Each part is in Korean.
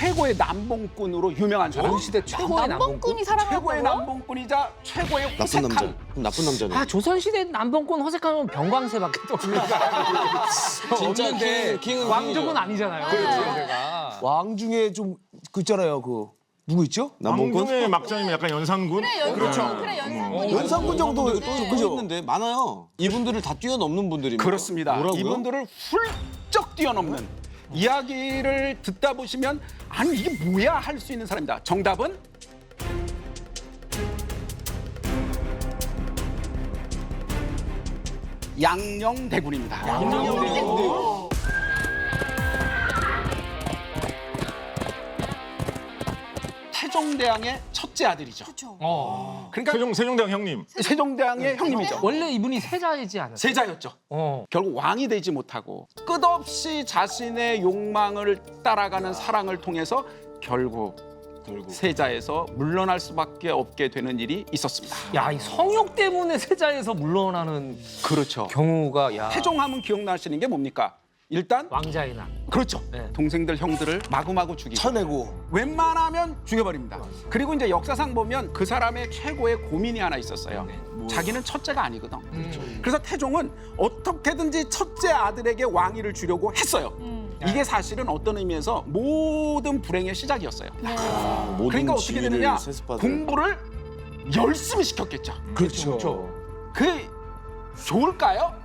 최고의 남봉꾼으로 유명한 사람. 조선시대 최고의 남봉꾼이 최고의 사랑한다고요? 남봉꾼이자 최고의 나쁜 호색한. 남자. 그럼 나쁜 남자네. 아 조선시대 남봉꾼 허색하면 병광세밖에 떠오르니까. 진짜 없는데 킹은 왕족은 킹이죠. 아니잖아요. 그렇죠. 왕 중에 좀 그 있잖아요. 그 누구 있죠? 남봉꾼? 왕중의 막장이면 약간 연산군? 그렇죠. 그래 연상군이. 연산군 정도 또 그죠? 있는데 많아요. 이분들을 다 뛰어넘는 분들입니다. 그렇습니다. 뭐라고요? 이분들을 훌쩍 뛰어넘는 이야기를 듣다 보시면 아니 이게 뭐야 할 수 있는 사람이다. 정답은 양녕대군입니다. 양녕대군. 태종대왕의 첫째 아들이죠. 그러니까 세종대왕 형님. 세종대왕의 형님이죠. 원래 이분이 세자이지 않았어요? 세자였죠. 어. 결국 왕이 되지 못하고 끝없이 자신의 욕망을 따라가는 사랑을 통해서 결국 세자에서 물러날 수밖에 없게 되는 일이 있었습니다. 야, 이 성욕 때문에 세자에서 물러나는 그렇죠. 경우가 야. 태종하면 기억나시는 게 뭡니까? 일단 왕자의 날. 그렇죠. 네. 동생들 형들을 마구마구 죽이고 쳐내고 웬만하면 죽여버립니다. 그리고 이제 역사상 보면 그 사람의 최고의 고민이 하나 있었어요. 자기는 첫째가 아니거든. 그래서 태종은 어떻게든지 첫째 아들에게 왕위를 주려고 했어요. 이게 사실은 어떤 의미에서 모든 불행의 시작이었어요. 모든 그러니까 어떻게 지위를 되느냐? 세습받은. 공부를 열심히 시켰겠죠. 그렇죠. 그 좋을까요?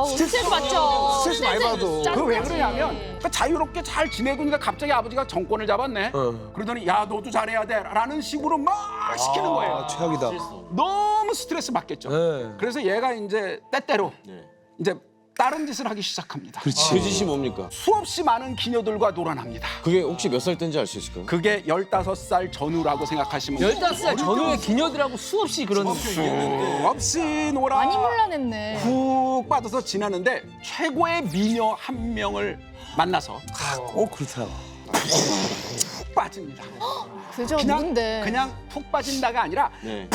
스트레스 받죠. 스트레스 많이 받아. 그 왜 그러냐면 그러니까 자유롭게 잘 지내고 있는데 갑자기 아버지가 정권을 잡았네. 그러더니 야 너도 잘해야 돼라는 식으로 막 시키는 거예요. 아, 최악이다. 너무 스트레스 받겠죠. 네. 그래서 얘가 이제 때때로 이제 다른 짓을 하기 시작합니다. 그 짓이 뭡니까? 수없이 많은 기녀들과 놀아납니다. 그게 혹시 몇 살 때인지 알 수 있을까요? 그게 15살 전후라고 생각하시면 돼요. 15살 전후의 기녀들하고 수없이 그런 수없이 놀아 많이 혼란했네. 푹 빠져서 지나는데 최고의 미녀 한 명을 만나서 그렇다. 푹 빠집니다. 그죠 그냥 누군데? 그냥 푹 빠진다가 아니라 네.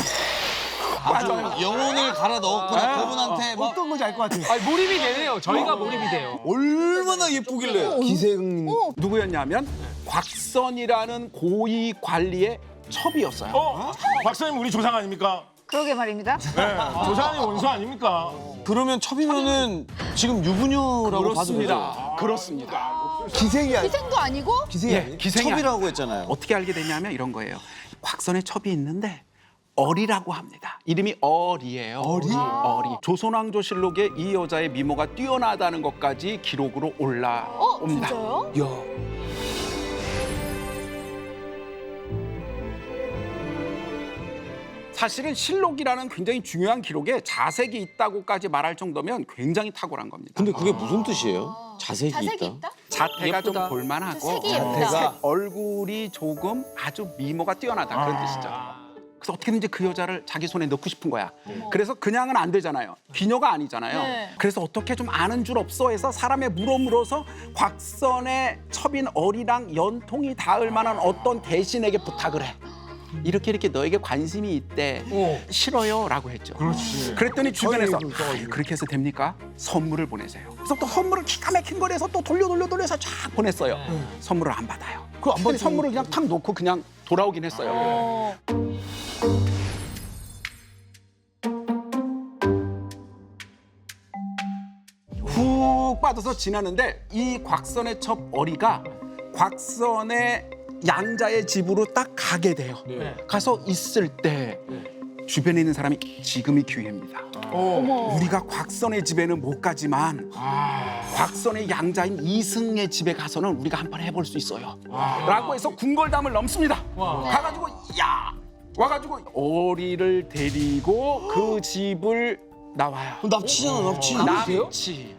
빠져요. 영혼을 갈아 넣었구나. 그분한테 막 어떤 건지 알 것 같아. 아니, 몰입이 되네요. 저희가 몰입이 돼요. 얼마나 예쁘길래. 기생 누구였냐면 곽선이라는 고위 관리의 첩이었어요. 박사님 우리 조상 아닙니까? 그러게 말입니다. 네. 조상이 원수 아닙니까? 그러면 첩이면은 지금 유부녀라고 봐도 되죠? 그렇습니다. 기생이 아니 희생도 아니고 기생이 아니. 기생이 첩이라고 했잖아요. 어떻게 알게 되냐면 이런 거예요. 곽선의 첩이 있는데 어리라고 합니다. 이름이 어리예요. 어리? 조선왕조실록에 이 여자의 미모가 뛰어나다는 것까지 기록으로 올라옵니다. 진짜요? 야. 사실은 실록이라는 굉장히 중요한 기록에 자색이 있다고까지 말할 정도면 굉장히 탁월한 겁니다. 근데 그게 무슨 뜻이에요? 자색이 자색이 있다? 있다? 자태가 좀 예쁘다. 볼만하고 색이 예쁘다. 색, 얼굴이 조금 아주 미모가 뛰어나다 그런 뜻이죠. 그래서 어떻게든지 그 여자를 자기 손에 넣고 싶은 거야. 그래서 그냥은 안 되잖아요. 기녀가 아니잖아요. 네. 그래서 어떻게 좀 아는 줄 없어 해서 사람의 물어서 곽선의 첩인 어리랑 연통이 닿을 만한 어떤 대신에게 부탁을 해. 이렇게 너에게 관심이 있대. 싫어요라고 했죠. 그랬더니 주변에서 그렇게 해서 됩니까? 선물을 보내세요. 그래서 또 선물을 기가 막힌 거리에서 또 돌려서 쫙 보냈어요. 선물을 안 받아요. 근데 선물을 그냥 탁 놓고 그냥 돌아오긴 했어요. 훅 빠져서 지나는데 이 곽선의 첩 어리가 곽선의 양자의 집으로 딱 가게 돼요. 가서 있을 때 주변에 있는 사람이 지금이 기회입니다. 우리가 곽선의 집에는 못 가지만 곽선의 양자인 이승의 집에 가서는 우리가 한번 해볼 수 있어요. 라고 해서 궁궐담을 넘습니다. 가가지고 와가지고 어리를 데리고 그 집을 나와요. 납치잖아, 납치. 납치.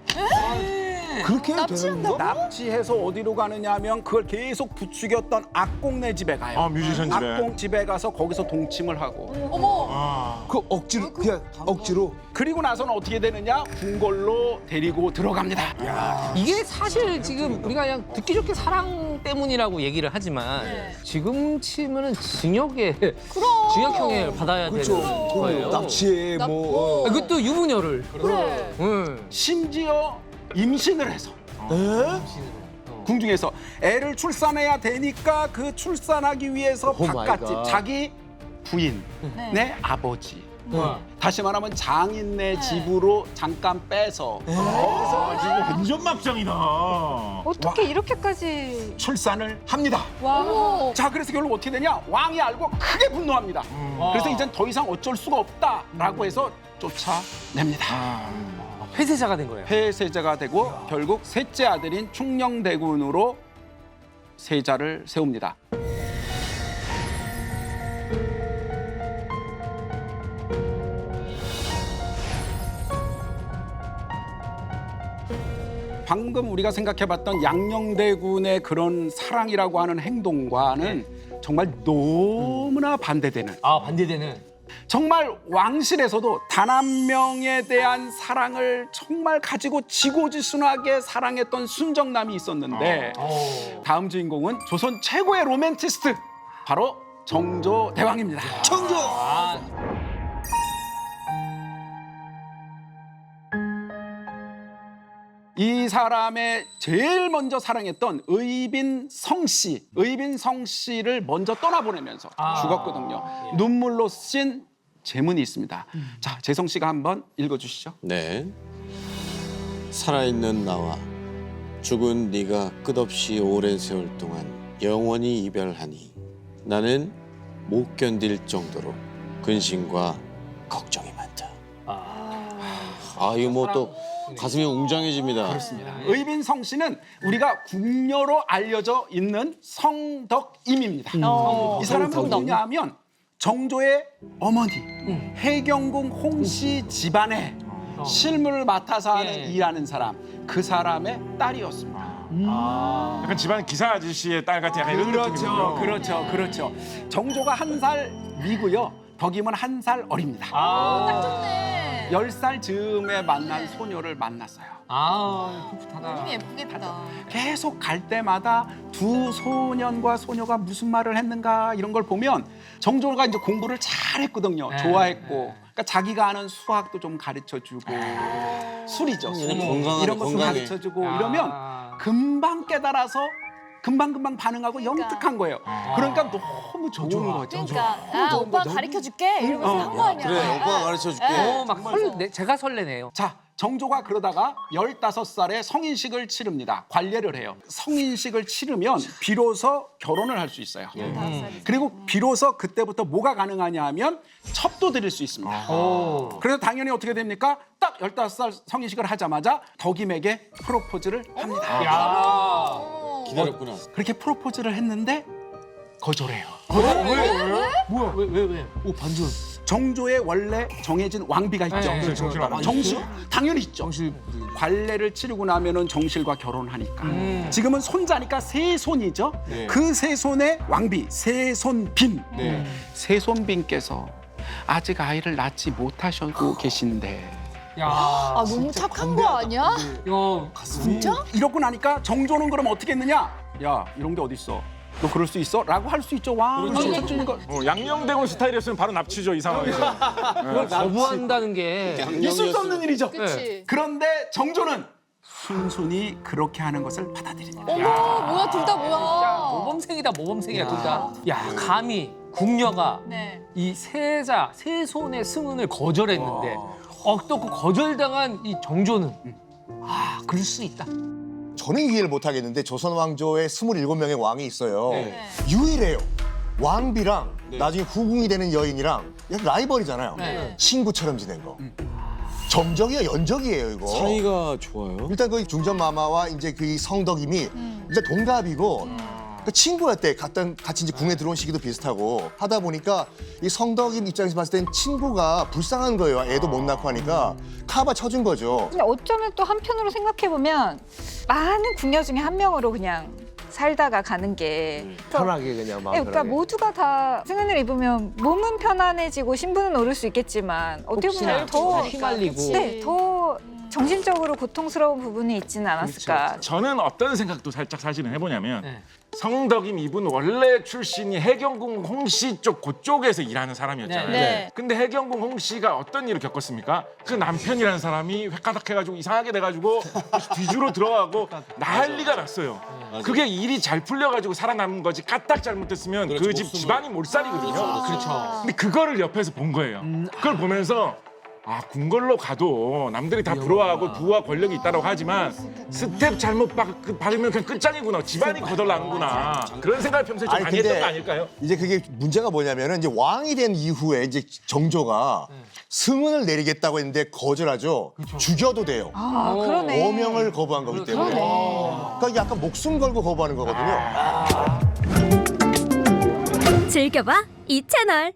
그렇게 해도 납치한다고? 납치해서 어디로 가느냐 하면 그걸 계속 부추겼던 악공네 집에 가요. 아, 뮤지션 집에. 악공 집에 가서 거기서 동침을 하고 어머. 그 억지로 그냥 억지로 그리고 나서는 어떻게 되느냐 궁궐로 데리고 들어갑니다. 이게 사실 지금 우리가 그냥 듣기 좋게 사랑 때문이라고 얘기를 하지만 지금 치면은 징역형을 받아야 그렇죠. 되는 거예요. 납치에 뭐 아, 그것도 유부녀를. 그래. 응. 심지어 임신을 해서 궁중에서 애를 출산해야 되니까 그 출산하기 위해서 오 마이 바깥집 갓. 자기 부인, 내 아버지, 와. 다시 말하면 장인네 집으로 잠깐 빼서 완전 막장이다. 어떻게 이렇게까지. 출산을 합니다. 와. 자, 그래서 결국 어떻게 되냐? 왕이 알고 크게 분노합니다. 그래서 이젠 더 이상 어쩔 수가 없다라고 해서 쫓아냅니다. 폐쇄자가 된 거예요. 폐세자가 되고 결국 셋째 아들인 충녕대군으로 세자를 세웁니다. 방금 우리가 생각해봤던 양녕대군의 그런 사랑이라고 하는 행동과는 정말 너무나 반대되는, 아, 반대되는. 정말 왕실에서도 단 한 명에 대한 사랑을 정말 가지고 지고지순하게 사랑했던 순정남이 있었는데 다음 주인공은 조선 최고의 로맨티스트, 바로 정조대왕입니다. 청조. 이 사람의 제일 먼저 사랑했던 의빈성 씨를 먼저 떠나보내면서 죽었거든요. 눈물로 쓴 제문이 있습니다. 자, 재성 씨가 한번 읽어주시죠. 네. 살아있는 나와 죽은 네가 끝없이 오랜 세월 동안 영원히 이별하니 나는 못 견딜 정도로 근심과 걱정이 많다. 이거 뭐 또 가슴이 웅장해집니다. 그렇습니다. 의빈성 씨는 우리가 궁녀로 알려져 있는 성덕임입니다. 이 사람은 누구냐면 정조의 어머니 해경궁 홍씨 집안의 실무를 맡아서 하는 일하는 사람, 그 사람의 딸이었습니다. 약간 집안 기사 아저씨의 딸 같은 약간 이런 느낌이군요. 그렇죠. 정조가 한 살 위고요. 덕임은 한 살 어립니다. 딱 좋네. 10살 즈음에 만난 소녀를 만났어요. 풋풋하다. 너무 예쁘겠다. 계속 갈 때마다 두 소년과 소녀가 무슨 말을 했는가 이런 걸 보면 정조가 이제 공부를 잘했거든요. 좋아했고, 그러니까 자기가 아는 수학도 좀 가르쳐주고, 술이죠. 술. 건강하네, 이런 것도 건강해. 가르쳐주고 이러면 금방 깨달아서 금방 반응하고 영특한 거예요. 그러니까 너무 좋은 거죠. 그러니까 오빠 가르쳐 줄게 이러면서 한 거 아니야. 그래, 오빠가 가르쳐줄게. 제가 설레네요. 자, 정조가 그러다가 15살에 성인식을 치릅니다. 관례를 해요. 성인식을 치르면 비로소 결혼을 할 수 있어요. 그리고 비로소 그때부터 뭐가 가능하냐 하면 첩도 드릴 수 있습니다. 그래서 당연히 어떻게 됩니까? 딱 15살 성인식을 하자마자 덕임에게 프로포즈를 합니다. 기다렸구나. 그렇게 프로포즈를 했는데 거절해요. 왜? 오, 반전. 정조의 원래 정해진 왕비가 있죠. 네, 정실 왕비. 정실 당연히 있죠. 관례를 치르고 나면은 정실과 결혼하니까. 지금은 손자니까 세손이죠. 네. 그 세손의 왕비 세손빈. 세손빈께서 아직 아이를 낳지 못하시고 계신데 아 너무 착한 거 아니야? 이거 진짜? 이러고 나니까 정조는 그럼 어떻게 했느냐? 야, 이런 게 어딨어? 너 그럴 수 있어? 라고 할 수 있죠. 왕을 쫓는 거. 양녕대군 스타일이었으면 바로 납치죠, 이 상황에서. 그걸 거부한다는 게 있을 수 없는 일이죠. 그치. 그런데 정조는 순순히 그렇게 하는 것을 받아들입니다. 어머 뭐야 둘 다 뭐야? 모범생이야 둘 다. 야, 감히 궁녀가 네. 이 세손의 승은을 거절했는데 또 그 거절당한 이 정조는 그럴 수 있다. 저는 이해를 못하겠는데 조선 왕조에 27명의 왕이 있어요. 네. 유일해요. 왕비랑 나중에 후궁이 되는 여인이랑 약간 라이벌이잖아요. 네. 친구처럼 지낸 거. 정적이에요, 연적이에요, 이거. 사이가 좋아요. 일단 그 중전마마와 이제 그 성덕임이 일단 동갑이고 그러니까 친구였대. 같이 이제 궁에 들어온 시기도 비슷하고 하다 보니까 이 성덕임 입장에서 봤을 땐 친구가 불쌍한 거예요. 애도 못 낳고 하니까 카바 쳐준 거죠. 근데 어쩌면 또 한편으로 생각해보면 많은 궁녀 중에 한 명으로 그냥 살다가 가는 게 편하게 그냥 마음 그러니까 편하게. 모두가 다 승은을 입으면 몸은 편안해지고 신분은 오를 수 있겠지만 어떻게 혹시나 보면 더 휘말리고. 네, 더 정신적으로 고통스러운 부분이 있지는 않았을까. 저는 어떤 생각도 살짝 사실은 해보냐면 네. 성덕임 이분 원래 출신이 해경궁 홍씨 쪽 그쪽에서 일하는 사람이었잖아요. 네. 근데 해경궁 홍씨가 어떤 일을 겪었습니까? 그 남편이라는 사람이 획가닥해가지고 이상하게 돼가지고 뒤주로 들어가고 난리가 났어요. 그게 일이 잘 풀려가지고 살아남은 거지 까딱 잘못됐으면 그 집 집안이 몰살이거든요. 그렇죠. 근데 그거를 옆에서 본 거예요. 그걸 보면서 아 궁궐로 가도 남들이 다 부러워하고 부와 권력이 있다고 하지만 스텝 잘못 받으면 그냥 끝장이구나. 집안이 거덜나는구나. 그런 생각을 평소에 좀 아니, 많이 근데 했던 거 아닐까요? 이제 그게 문제가 뭐냐면은 이제 왕이 된 이후에 이제 정조가 승은을 내리겠다고 했는데 거절하죠. 죽여도 돼요. 아, 그러네. 어명을 거부한 거기 때문에. 그러니까 약간 목숨 걸고 거부하는 거거든요. 즐겨봐 이 채널.